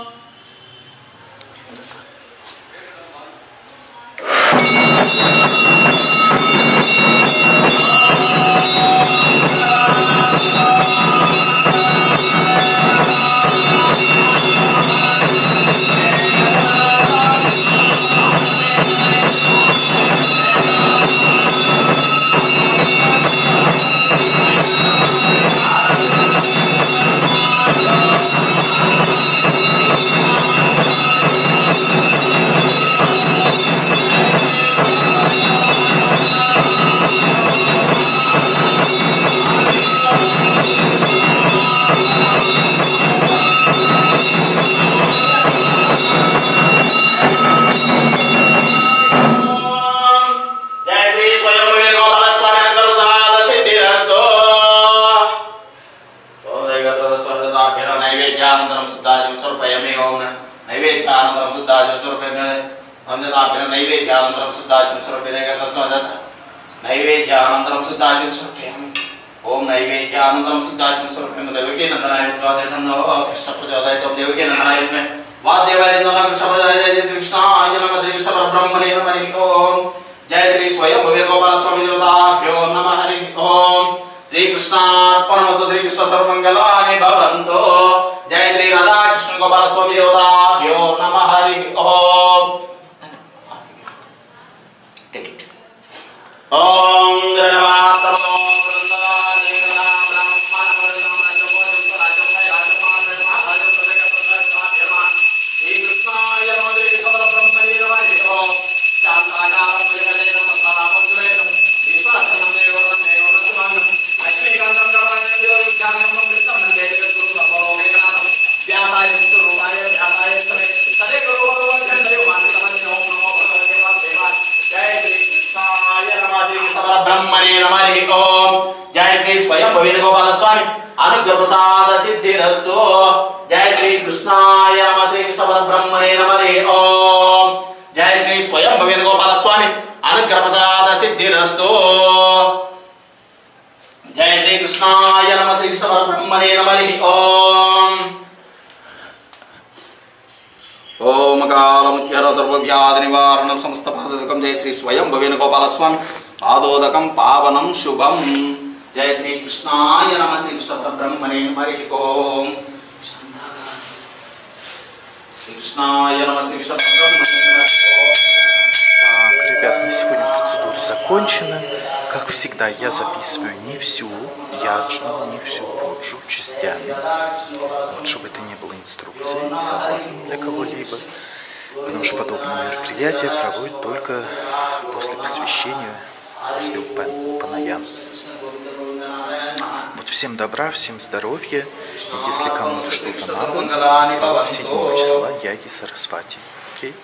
नैवेद्यानंतरं शुद्धाचरण समर्पयामि ओम नैवेद्यानंतरं शुद्धाचरण समर्पयामि देवकी नंदनाय वादेवन्दो कृष्ण प्रचोदयात् देवकी नंदनाय वादेवाय नमः कृष्ण प्रचोदयात् जय श्री कृष्णाय नमः श्री कृष्ण परब्रह्मणे नमः हरि ओम जय श्री स्वयं गोपाल स्वामी देवताभ्यो नमः हरि ओम श्री कृष्णार्पणमस्तु श्री कृष्ण सर्वमंगलानि भवन्तु जय श्री राधा कृष्ण गोपाल स्वामी देवताभ्यो नमः हरि ओम ओम गणवासमो ब्रह्मणे नमः हरि ओम जय श्री स्वयं गोपाल स्वामी अनुग्रह प्रसाद सिद्धिरस्तु जय श्री कृष्णाय नमः श्री कृष्ण परब्रह्मणे नमः हरि ओम जय श्री स्वयं गोपाल स्वामी अनुग्रह प्रसाद सिद्धिरस्तु जय श्री कृष्णाय नमः श्री कृष्ण परब्रह्मणे नमः हरि ओम ओम कालमुख्यर सर्वव्याधि निवारण समस्त पादोदकम जय श्री स्वयं गोपाल स्वामी पादोदकम पावनम शुभम जय श्री कृष्णाय नमः श्री कृष्ण परब्रह्मणे नमः हरि ओम श्री कृष्णाय नमः श्री कृष्ण परब्रह्मणे नमः हरि ओम। Так, ребят, на сегодня процедуры закончены. Как всегда, я записываю не всю яджну, не всю поджу частями, вот, чтобы это не было инструкцией, не соблазном для кого-либо. потому что подобные мероприятия проводят только после посвящения, после Упанаян. Вот всем добра, всем здоровья. И если кому-то что-то надо, 7 числа Яги Сарасвати. Окей?